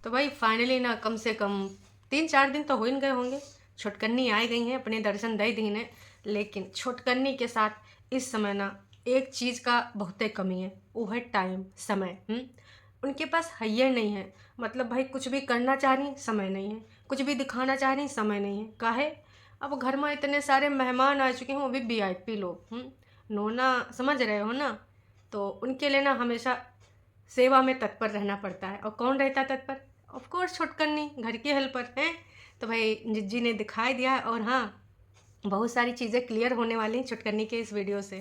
तो भाई फाइनली ना कम से कम 3-4 दिन तो हो ही गए होंगे। छुटकन्नी आ गई हैं, अपने दर्शन दे दी ने। लेकिन छुटकन्नी के साथ इस समय ना एक चीज़ का बहुत कमी है, वो है टाइम, समय। उनके पास हइये नहीं है। मतलब भाई कुछ भी करना चाह रही, समय नहीं है। कुछ भी दिखाना चाह रही, समय नहीं है। काहे? अब घर में इतने सारे मेहमान आ चुके हैं, वो भी वीआईपी लोग। नोना समझ रहे हो ना? तो उनके लिए ना हमेशा सेवा में तत्पर रहना पड़ता है। और कौन रहता है तत्पर? ऑफ कोर्स छुटकन्नी, घर की हेल्पर हैं। तो भाई जिज्जी ने दिखाई दिया। और हाँ, बहुत सारी चीज़ें क्लियर होने वाली हैं छुटकन्नी के इस वीडियो से।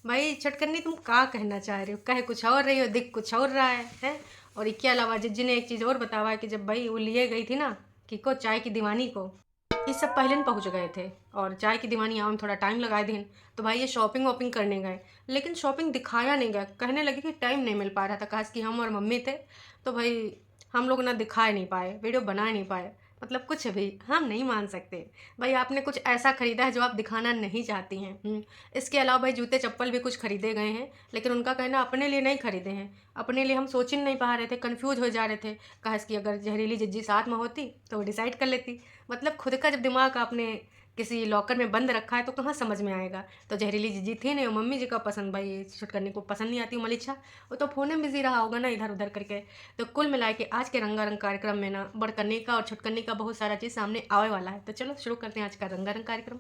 भाई छुटकन्नी, तुम क्या कहना चाह रहे हो? कहे कुछ और रही हो, दिख कुछ और रहा है? और इसके अलावा जिज्जी ने एक चीज़ और बतावा है कि जब भाई वो लिए गई थी ना कि को चाय की दीवानी को, ये सब पहले न पहुंच गए थे। और चाय की दीवानी आने में थोड़ा टाइम लगाए दिन। तो भाई ये शॉपिंग वॉपिंग करने गए, लेकिन शॉपिंग दिखाया नहीं गया। कहने लगे कि टाइम नहीं मिल पा रहा था, खास कि हम और मम्मी थे। तो भाई हम लोग ना दिखा नहीं पाए, वीडियो बना नहीं पाए। मतलब कुछ भी हम नहीं मान सकते। भाई आपने कुछ ऐसा खरीदा है जो आप दिखाना नहीं चाहती हैं। इसके अलावा भाई जूते चप्पल भी कुछ खरीदे गए हैं, लेकिन उनका कहना अपने लिए नहीं खरीदे हैं। अपने लिए हम सोच ही नहीं पा रहे थे, कन्फ्यूज हो जा रहे थे। काश कि अगर जहरीली जिज्जी साथ में होती तो वो डिसाइड कर लेती। मतलब खुद का जब दिमाग आपने किसी लॉकर में बंद रखा है तो कहाँ समझ में आएगा। तो जहरीली जिज्जी थी नहीं, वो मम्मी जी का पसंद। भाई छुटकन्नी को पसंद नहीं आती मलिच्छा, वो तो फ़ोन में बिजी रहा होगा ना इधर उधर करके। तो कुल मिला के आज के रंगारंग कार्यक्रम में ना बड़कन्नी का और छुटकन्नी का बहुत सारा चीज़ सामने आने वाला है। तो चलो शुरू करते हैं आज का रंगारंग कार्यक्रम।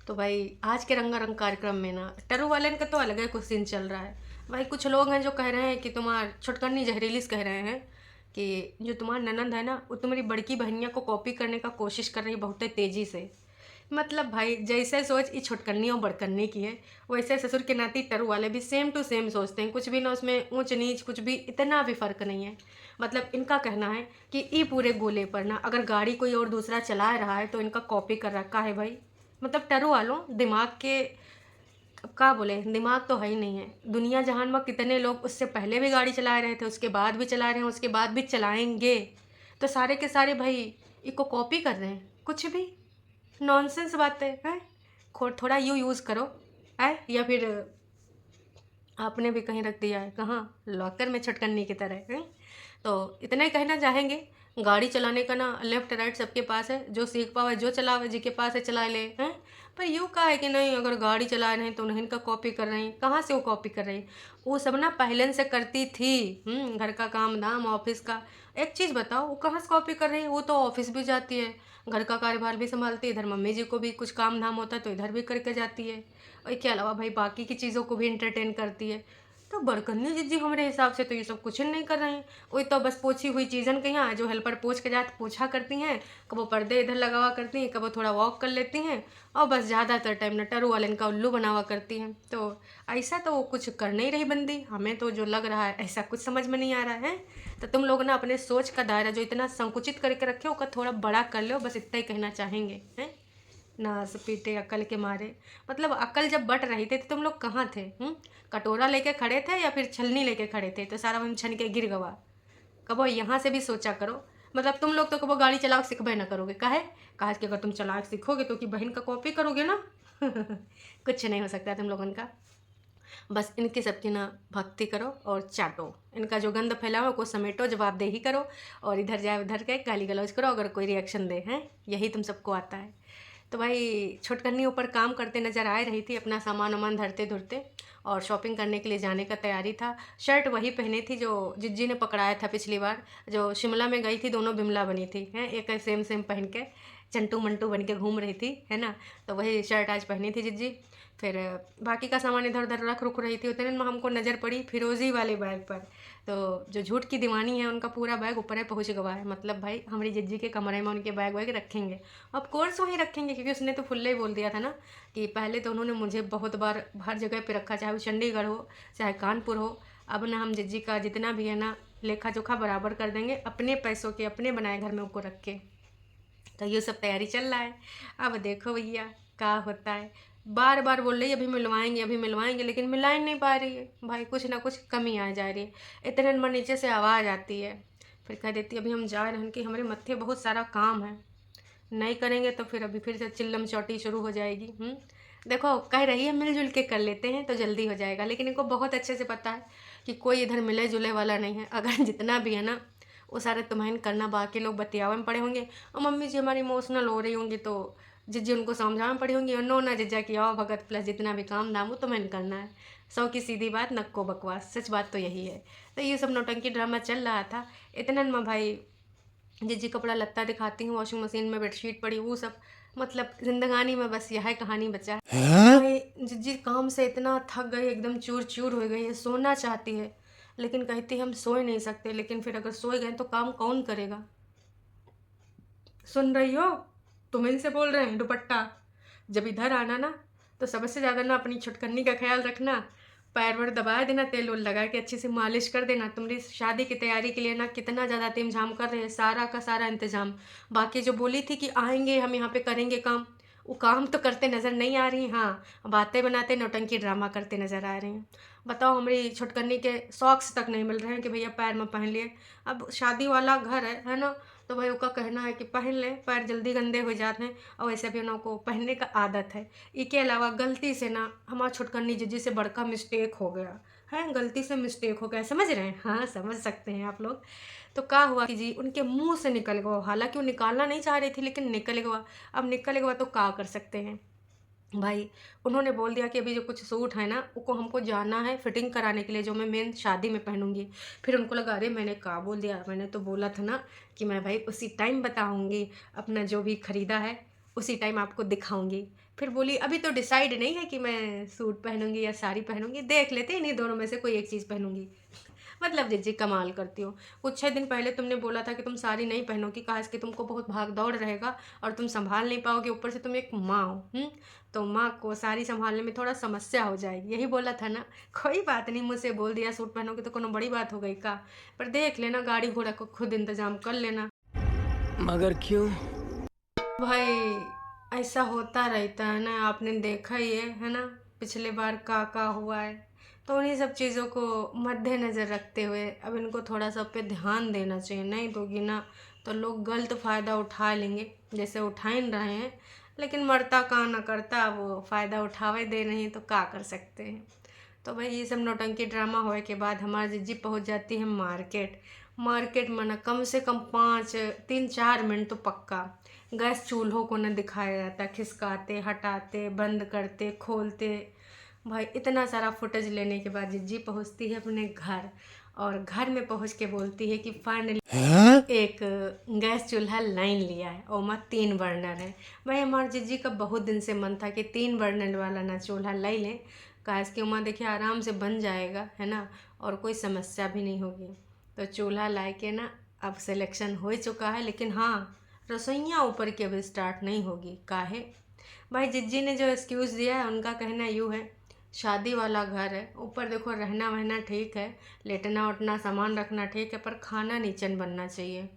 तो भाई आज के रंगारंग कार्यक्रम में ना टरू वाले का तो अलग ही कुछ सीन चल रहा है। भाई कुछ लोग हैं जो कह रहे हैं कि तुम्हार छुटकन्नी जहरीली से कह रहे हैं कि जो तुम्हारी ननंद है ना वो तुम्हारी बड़की बहनिया को कॉपी करने का कोशिश कर रही है बहुत तेजी से। मतलब भाई जैसे सोच ये छुटकन्नी और बड़कन्नी की है, वैसे ससुर के नाती टरू वाले भी सेम टू सेम सोचते हैं। कुछ भी ना उसमें ऊंच नीच, कुछ भी इतना भी फर्क नहीं है। मतलब इनका कहना है कि ई पूरे गोले पर ना अगर गाड़ी कोई और दूसरा चला रहा है तो इनका कॉपी कर रखा है भाई। मतलब टरू वालों दिमाग के, अब क्या बोले, दिमाग तो है ही नहीं है। दुनिया जहान में कितने लोग उससे पहले भी गाड़ी चला रहे थे, उसके बाद भी चला रहे हैं, उसके बाद भी चलाएंगे। तो सारे के सारे भाई इसको कॉपी कर रहे हैं। कुछ भी नॉनसेंस बातें हैं। थोड़ा यू यूज़ करो है, या फिर आपने भी कहीं रख दिया है, कहाँ? लॉकर में छटकन्नी की तरह है। तो इतना ही कहना चाहेंगे, गाड़ी चलाने का ना लेफ्ट राइट सबके पास है। जो सीख पावे जो चलावे, जी के पास है चला ले हैं। पर यूँ कहा है कि नहीं अगर गाड़ी चला रहे हैं तो उन्हीं का कॉपी कर रहे हैं। कहाँ से वो कॉपी कर रही? वो सब ना पहले से करती थी। घर का काम धाम, ऑफिस का। एक चीज़ बताओ, वो कहाँ से कॉपी कर रही है? वो तो ऑफिस भी जाती है, घर का कार्यभार भी संभालती है, इधर मम्मी जी को भी कुछ काम धाम होता है तो इधर भी करके जाती है। और इसके अलावा भाई बाकी की चीज़ों को भी इंटरटेन करती है। तो बड़कन्नी जीजी हमारे हिसाब से तो ये सब कुछ नहीं कर रहे हैं। वही तो बस पोछी हुई चीज़न के यहाँ जो हेल्पर पोछ के जाते पोछा करती हैं। कबो पर्दे इधर लगावा करती हैं, कबो थोड़ा वॉक कर लेती हैं। और बस ज़्यादातर टाइम नटरू वाले इनका उल्लू बनावा करती हैं। तो ऐसा तो वो कुछ कर नहीं रही बंदी। हमें तो जो लग रहा है ऐसा कुछ समझ में नहीं आ रहा है। तो तुम लोग ना अपने सोच का दायरा जो इतना संकुचित करके रखे हो, उसका थोड़ा बड़ा कर लो। बस इतना ही कहना चाहेंगे हैं। नास पीटे अकल के मारे। मतलब अकल जब बट रही थी तो तुम लोग कहाँ थे? कटोरा लेके खड़े थे या फिर छलनी लेके खड़े थे? तो सारा वहीं छन के गिर गवा। कबो यहाँ से भी सोचा करो। मतलब तुम लोग तो कबो गाड़ी चलाओ सीखबे ना करोगे। काहे? काहे कि अगर तुम चला सीखोगे तो कि बहन का कॉपी करोगे ना। कुछ नहीं हो सकता तुम लोगों का। बस इनकी सबकी ना भक्ति करो और चाटो। इनका जो गंद फैला हो को समेटो, जवाबदेही करो। और इधर जाए उधर के गाली गलौज करो अगर कोई रिएक्शन दे हैं। यही तुम सबको आता है। तो भाई छुटकन्नी ऊपर काम करते नज़र आ रही थी, अपना सामान वामान धरते धुरते। और शॉपिंग करने के लिए जाने का तैयारी था। शर्ट वही पहनी थी जो जिज्जी ने पकड़ाया था पिछली बार, जो शिमला में गई थी। दोनों बिमला बनी थी हैं, एक सेम सेम पहन के चंटू मंटू बन के घूम रही थी, है ना? तो वही शर्ट आज पहनी थी जिज्जी। फिर बाकी का सामान इधर उधर रख रुक रही थी। उतने में हमको नज़र पड़ी फिरोज़ी वाले बैग पर। तो जो झूठ की दीवानी है उनका पूरा बैग ऊपर है पहुँच गवा है। मतलब भाई हमारी जिज्जी के कमरे में उनके बैग वैग रखेंगे। ऑफ कोर्स वहीं रखेंगे, क्योंकि उसने तो फुल्ले ही बोल दिया था ना कि पहले तो उन्होंने मुझे बहुत बार हर जगह पे रखा, चाहे वो चंडीगढ़ हो चाहे कानपुर हो। अब ना हम जिज्जी का जितना भी है ना लेखा जोखा बराबर कर देंगे, अपने पैसों के अपने बनाए घर में उनको रख के। तो ये सब तैयारी चल रहा है। अब देखो भैया क्या होता है। बार बार बोल रही है अभी मिलवाएंगे अभी मिलवाएंगे, लेकिन मिला ही नहीं पा रही है। भाई कुछ ना कुछ कमी आ जा रही है। इतने नंबर नीचे से आवाज़ आती है, फिर कह देती है अभी हम जा रहे हैं कि हमारे मत्थे बहुत सारा काम है, नहीं करेंगे तो फिर अभी फिर से चिल्लम चौटी शुरू हो जाएगी। देखो कह रही है मिलजुल के कर लेते हैं तो जल्दी हो जाएगा, लेकिन इनको बहुत अच्छे से पता है कि कोई इधर मिले जुले वाला नहीं है। अगर जितना भी है ना वो सारे तुम्हें करना, बाकी लोग बतियावे में पड़े होंगे और मम्मी जी हमारी इमोशनल हो रही होंगी तो जिज्जी उनको समझा में पड़ी होंगी, और नो ना जिज्जा की आओ भगत प्लस जितना भी काम दाम वो तुम्हें करना है। सौ की सीधी बात नक्को बकवास, सच बात तो यही है। तो ये सब नौटंकी ड्रामा चल रहा था। इतना में भाई जिज्जी कपड़ा लत्ता दिखाती हूँ, वॉशिंग मशीन में बेडशीट पड़ी, वो सब मतलब जिंदगानी में बस यह कहानी बचा है। भाई जिज्जी काम से इतना थक गई, एकदम चूर चूर हो गई है, सोना चाहती है लेकिन कहती है हम सो ही नहीं सकते। लेकिन फिर अगर सोए गए तो काम कौन करेगा? सुन रही हो? तुम इनसे बोल रहे हैं दुपट्टा, जब इधर आना ना तो सबसे ज़्यादा ना अपनी छुटकन्नी का ख्याल रखना, पैर वैर दबा देना, तेल उल लगा के अच्छे से मालिश कर देना। तुम्हारी शादी की तैयारी के लिए ना कितना ज़्यादा इंतजाम कर रहे हैं, सारा का सारा इंतजाम। बाकी जो बोली थी कि आएंगे हम यहाँ पे करेंगे काम, वो काम तो करते नज़र नहीं आ रही, हाँ बातें बनाते नौटंकी ड्रामा करते नज़र आ रहे हैं। बताओ हमारी छुटकन्नी के सॉक्स तक नहीं मिल रहे हैं कि भैया पैर में पहन लिए। अब शादी वाला घर है ना, तो भाई उसका कहना है कि पहन ले, पैर जल्दी गंदे हो जाते हैं और वैसे भी उनको पहनने का आदत है। इसके अलावा गलती से ना हमारा छुटकन्नी जिज्जी से बड़का मिस्टेक हो गया है, गलती से मिस्टेक हो गया, समझ रहे हैं? हाँ समझ सकते हैं आप लोग। तो क्या हुआ कि जी उनके मुंह से निकल गया, हालांकि वो निकालना नहीं चाह रही थी लेकिन निकल गया। अब निकल गया तो क्या कर सकते हैं भाई। उन्होंने बोल दिया कि अभी जो कुछ सूट है ना उसको हमको जाना है फिटिंग कराने के लिए, जो मैं मेन शादी में पहनूंगी। फिर उनको लगा अरे मैंने कहा बोल दिया, मैंने तो बोला था ना कि मैं भाई उसी टाइम बताऊंगी, अपना जो भी खरीदा है उसी टाइम आपको दिखाऊंगी। फिर बोली अभी तो डिसाइड नहीं है कि मैं सूट पहनूंगी या साड़ी पहनूंगी, देख लेते हैं इन्हीं दोनों में से कोई एक चीज़ पहनूंगी। मतलब जिज्जी कमाल करती हो। कुछ 6 दिन पहले तुमने बोला था कि तुम साड़ी नहीं पहनोगी, काश कि तुमको बहुत भाग दौड़ रहेगा और तुम संभाल नहीं पाओगे, ऊपर से तुम एक माँ हो। तो माँ को साड़ी संभालने में थोड़ा समस्या हो जाएगी, यही बोला था ना। कोई बात नहीं, मुझसे बोल दिया सूट पहनोगे तो कोनो बड़ी बात हो गई का? पर देख लेना, गाड़ी घोड़ा को खुद इंतजाम कर लेना। मगर क्यों? भाई ऐसा होता रहता है ना, आपने देखा ही है ना पिछले बार का हुआ है। तो उन्हीं सब चीज़ों को मद्देनज़र रखते हुए अब इनको थोड़ा सा पे ध्यान देना चाहिए, नहीं दोगी ना तो लोग गलत फ़ायदा उठा लेंगे, जैसे उठा ही रहे हैं। लेकिन मरता का ना करता, वो फ़ायदा उठावे दे रही हैं तो क्या कर सकते हैं। तो भाई ये सब नौटंकी ड्रामा होए के बाद हमारी जिज्जी पहुंच जाती है मार्केट। मार्केट में ना कम से कम 3-4 मिनट तो पक्का गैस चूल्हों को न दिखाया जाता, खिसकाते हटाते बंद करते खोलते। भाई इतना सारा फुटेज लेने के बाद जिज्जी पहुंचती है अपने घर, और घर में पहुंच के बोलती है कि फाइनली एक गैस चूल्हा लाइन लिया है और मैं 3 बर्नर है। भाई हमारे जिज्जी का बहुत दिन से मन था कि 3 बर्नर वाला ना चूल्हा ले लें, काश कि वहाँ देखिए आराम से बन जाएगा है ना, और कोई समस्या भी नहीं होगी। तो चूल्हा ला के ना अब सिलेक्शन हो चुका है, लेकिन हाँ रसोइयाँ ऊपर की अभी स्टार्ट नहीं होगी। काहे भाई जिज्जी ने जो एक्सक्यूज़ दिया है उनका कहना यूँ है, शादी वाला घर है, ऊपर देखो रहना वहना ठीक है, लेटना उठना सामान रखना ठीक है, पर खाना नीचे बनना चाहिए।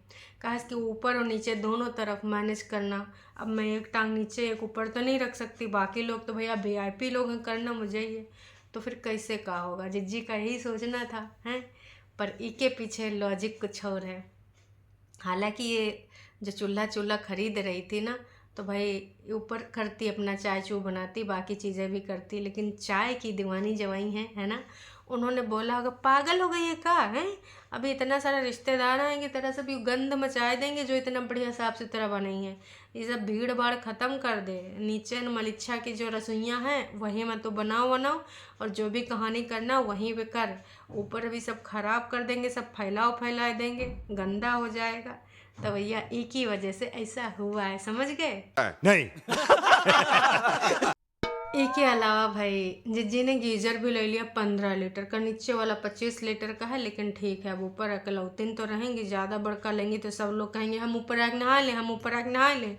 कहा कि ऊपर और नीचे दोनों तरफ मैनेज करना। अब मैं एक टांग नीचे एक ऊपर तो नहीं रख सकती, बाकी लोग तो भैया VIP लोग हैं, करना मुझे ही है, तो फिर कैसे का होगा? जिज्जी का यही सोचना था हैं, पर इसके पीछे लॉजिक कुछ और है। हालांकि ये जो चूल्हा खरीद रही थी ना, तो भाई ऊपर करती अपना चाय चू बनाती, बाकी चीज़ें भी करती, लेकिन चाय की दीवानी जवाई है ना। उन्होंने बोला अगर पागल हो गई है का है, अभी इतना सारा रिश्तेदार आएंगे तेरा सब ये गंद मचाए देंगे जो इतना बढ़िया साफ सुथरा बनाई है, ये सब भीड़ भाड़ ख़त्म कर दे, नीचे न मलिच्छा की जो रसोइयाँ हैं वहीं में तो बनाओ और जो भी कहानी करना वहीं पे कर, ऊपर भी सब खराब कर देंगे, सब फैला देंगे, गंदा हो जाएगा। तो भैया एक ही वजह से ऐसा हुआ है, समझ गए? नहीं। एक के अलावा भाई जिज्जी ने गीजर भी ले लिया 15 लीटर का, नीचे वाला 25 लीटर का है, लेकिन ठीक है अब ऊपर अकलौतीन तो रहेंगी, ज़्यादा बड़का लेंगी तो सब लोग कहेंगे हम ऊपर आके नहा लें, हम ऊपर आके नहा लें।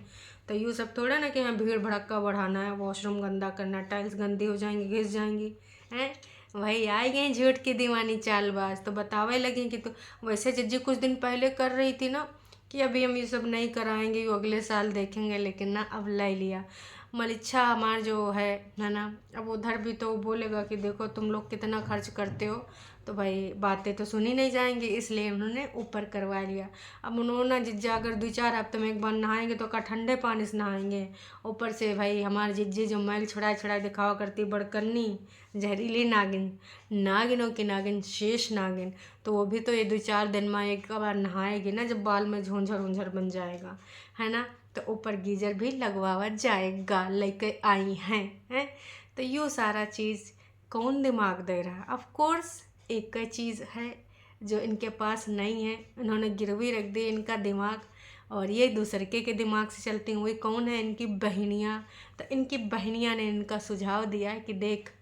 तो यूँ सब थोड़ा ना कि यहाँ भीड़ भड़क्का बढ़ाना है, वॉशरूम गंदा करना, टाइल्स गंदी हो जाएंगी, घिस जाएंगी हैं। भाई आई गई झूठ की दीवानी चालबाज, तो बतावे लगी कि तो वैसे जिज्जी कुछ दिन पहले कर रही थी ना कि अभी हम ये सब नहीं कराएंगे, ये अगले साल देखेंगे, लेकिन ना अब ले लिया। मलिच्छा हमार जो है ना, अब उधर भी तो बोलेगा कि देखो तुम लोग कितना खर्च करते हो, तो भाई बातें तो सुनी नहीं जाएंगी, इसलिए उन्होंने ऊपर करवा लिया। अब उन्होंने जिज्जा अगर 2-4 हफ्ते में एक बार नहाएंगे तो क्या ठंडे पानी से नहाएंगे। ऊपर से भाई हमारी जिज्जी जो मैल छुड़ाए छुड़ाए दिखावा करती बड़कन्नी जहरीली नागिन, नागिनों की नागिन, शेष नागिन, तो वो भी तो ये 2-4 दिन में एक बार नहाएगी ना, जब बाल में झुंझर उंझर बन जाएगा, है ना। तो ऊपर गीजर भी लगवावा जाएगा, लेके आई हैं। तो यो सारा चीज़ कौन दिमाग दे रहा है? ऑफ कोर्स एक चीज़ है जो इनके पास नहीं है, इन्होंने गिरवी रख दी इनका दिमाग, और ये दूसरे के दिमाग से चलती हुई कौन है? इनकी बहनियाँ। तो इनकी बहनियाँ ने इनका सुझाव दिया है कि देख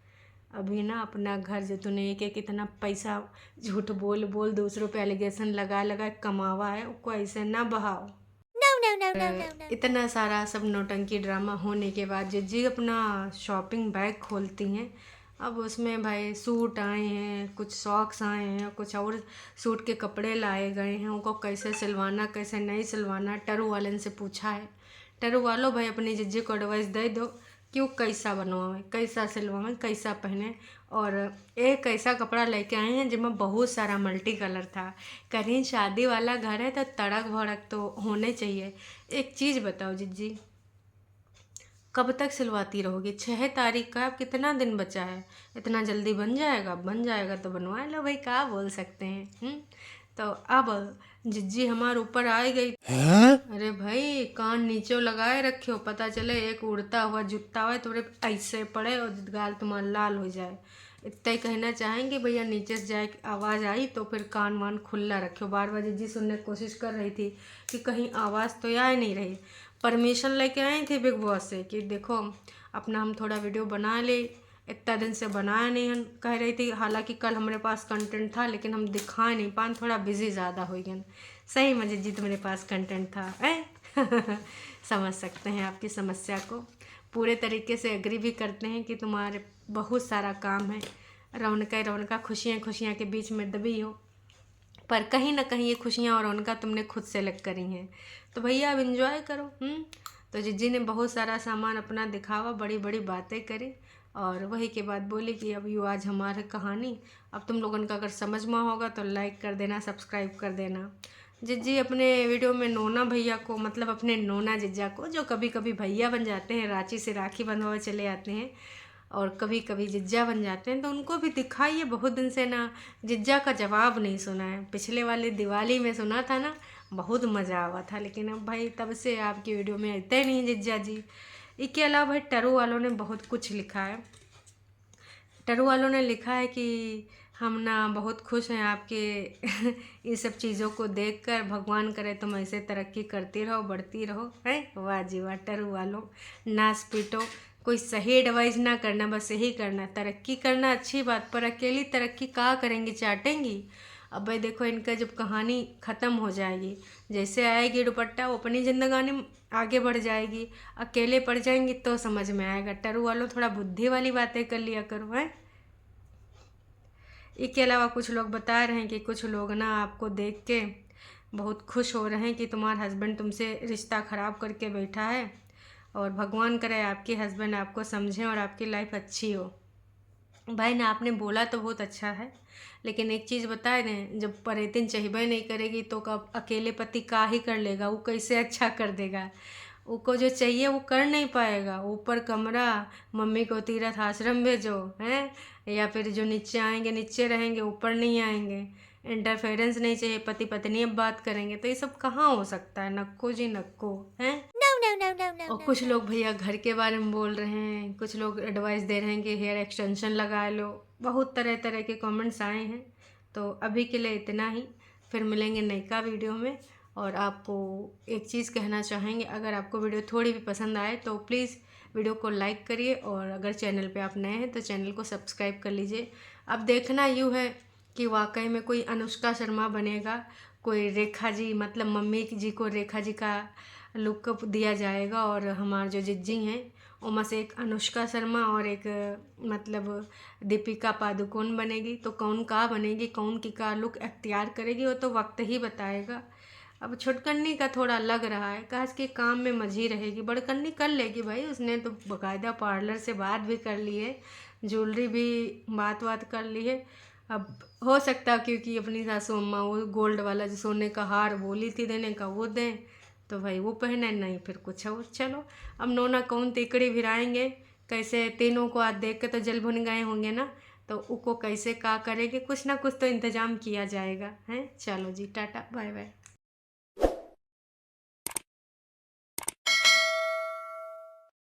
अभी ना अपना घर जो तूने एक एक इतना पैसा झूठ बोल बोल दूसरों पे एलिगेशन लगा लगा कमावा है, उसको ऐसे ना बहाओ। इतना सारा सब नौटंकी ड्रामा होने के बाद जिज्जी अपना शॉपिंग बैग खोलती हैं। अब उसमें भाई सूट आए हैं, कुछ सॉक्स आए हैं, कुछ और सूट के कपड़े लाए गए हैं, उनको कैसे सिलवाना कैसे नहीं सिलवाना टरू वालन से पूछा है। टरू वालों भाई अपनी जिज्जी को एडवाइस दे दो कि वो कैसा बनवाएं, कैसा सिलवाएं, कैसा पहने। और एक ऐसा कपड़ा लेके आए हैं जिसमें बहुत सारा मल्टी कलर था। कहीं शादी वाला घर है तो तड़क भड़क तो होने चाहिए। एक चीज़ बताओ जिज्जी, कब तक सिलवाती रहोगी? 6 तारीख का, अब कितना दिन बचा है? इतना जल्दी बन जाएगा? बन जाएगा तो बनवा लो भाई, क्या बोल सकते हैं। तो अब जिज्जी हमारे ऊपर आ गई। अरे भाई कान नीचे लगाए रखे हो, पता चले एक उड़ता हुआ जूता हुआ थोड़े ऐसे पड़े और गाल तुम्हारा लाल हो जाए। इतना ही कहना चाहेंगे भैया, नीचे से जाए आवाज़ आई तो फिर कान वान खुला रखो। बार बार जिज्जी सुनने की कोशिश कर रही थी कि कहीं आवाज़ तो आ नहीं रही। परमिशन लेके आई थी बिग बॉस से कि देखो अपना हम थोड़ा वीडियो बना ले, इतना दिन से बनाया नहीं हम, कह रही थी। हालांकि कल हमारे पास कंटेंट था लेकिन हम दिखा नहीं पाए, थोड़ा बिजी ज़्यादा हो गए। सही में जिज्जी तुम्हारे पास कंटेंट था समझ सकते हैं आपकी समस्या को, पूरे तरीके से एग्री भी करते हैं कि तुम्हारे बहुत सारा काम है, रौनका खुशियाँ खुशियाँ के बीच में दबी हो, पर कहीं ना कहीं ये खुशियाँ और रौनका तुमने खुद सेलेक्ट करी हैं। तो भैया अब इंजॉय करो। तो जिज्जी ने बहुत सारा सामान अपना दिखावा, बड़ी बड़ी बातें करी, और वही के बाद बोली कि अब यू आज हमारी कहानी। अब तुम लोगों का अगर समझ में होगा तो लाइक कर देना, सब्सक्राइब कर देना। जिज्जी अपने वीडियो में नोना भैया को, मतलब अपने नोना जिज्जा को, जो कभी कभी भैया बन जाते हैं, रांची से राखी बंधवा चले आते हैं और कभी कभी जिज्जा बन जाते हैं, तो उनको भी दिखाइए। बहुत दिन से ना जिज्जा का जवाब नहीं सुना है, पिछले वाले दिवाली में सुना था ना, बहुत मज़ा आवा था। लेकिन अब भाई तब से आपकी वीडियो में आते नहीं जिज्जा जी। इसके अलावा भाई टरू वालों ने बहुत कुछ लिखा है। टरू वालों ने लिखा है कि हम ना बहुत खुश हैं आपके ये सब चीज़ों को देखकर, भगवान करे तुम ऐसे तरक्की करती रहो, बढ़ती रहो। है वाह जी वाह टरू वालों, नाच पीटो, कोई सही एडवाइस ना करना, बस यही करना, तरक्की करना अच्छी बात, पर अकेली तरक्की कहाँ करेंगी, चाटेंगी। अब भाई देखो इनका जब कहानी ख़त्म हो जाएगी, जैसे आएगी दुपट्टा वो अपनी ज़िंदगानी में आगे बढ़ जाएगी, अकेले पड़ जाएंगी तो समझ में आएगा। टरू वालों थोड़ा बुद्धि वाली बातें कर लिया करो। है इसके अलावा कुछ लोग बता रहे हैं कि कुछ लोग ना आपको देख के बहुत खुश हो रहे हैं कि तुम्हारा हस्बैंड तुमसे रिश्ता ख़राब करके बैठा है, और भगवान करे आपके हस्बैंड आपको समझें और आपकी लाइफ अच्छी हो। भाई ना आपने बोला तो बहुत अच्छा है, लेकिन एक चीज़ बता दें, जब परेतिन चाहिए नहीं करेगी तो कब अकेले पति का ही कर लेगा, वो कैसे अच्छा कर देगा। उसको जो चाहिए वो कर नहीं पाएगा। ऊपर कमरा, मम्मी को तीर्थ आश्रम भेजो हैं, या फिर जो नीचे आएंगे नीचे रहेंगे, ऊपर नहीं आएंगे। इंटरफेरेंस नहीं चाहिए, पति पत्नी अब बात करेंगे, तो ये सब कहाँ हो सकता है? नक्को जी नक्को हैं। और कुछ लोग भैया घर के बारे में बोल रहे हैं, कुछ लोग एडवाइस दे रहे हैं कि हेयर एक्सटेंशन लगा लो, बहुत तरह तरह के कमेंट्स आए हैं। तो अभी के लिए इतना ही, फिर मिलेंगे नयका वीडियो में। और आपको एक चीज़ कहना चाहेंगे, अगर आपको वीडियो थोड़ी भी पसंद आए तो प्लीज़ वीडियो को लाइक करिए, और अगर चैनल पे आप नए हैं तो चैनल को सब्सक्राइब कर लीजिए। अब देखना यूँ है कि वाकई में कोई अनुष्का शर्मा बनेगा, कोई रेखा जी, मतलब मम्मी जी को रेखा जी का लुक दिया जाएगा, और हमारे जो जिज्जी हैं उनमें से एक अनुष्का शर्मा और एक मतलब दीपिका पादुकोण बनेगी। तो कौन का बनेगी, कौन की का लुक अख्तियार करेगी, वो तो वक्त ही बताएगा। अब छुटकन्नी का थोड़ा लग रहा है, काश के काम में मजी रहेगी। बड़कन्नी कर लेगी भाई, उसने तो बकायदा पार्लर से बात भी कर ली है, ज्वेलरी भी बात कर ली है। अब हो सकता है क्योंकि अपनी सासू अम्मा वो गोल्ड वाला जो सोने का हार बोली थी देने का वो दें, तो भाई वो पहने, नहीं फिर कुछ और। चलो अब नोना कौन तिकड़ी भिराएंगे, कैसे तीनों को आज देख के तो जल भुन गए होंगे ना, तो उको कैसे का करेंगे, कुछ ना कुछ तो इंतजाम किया जाएगा। हैं, चलो जी, टाटा बाय बाय।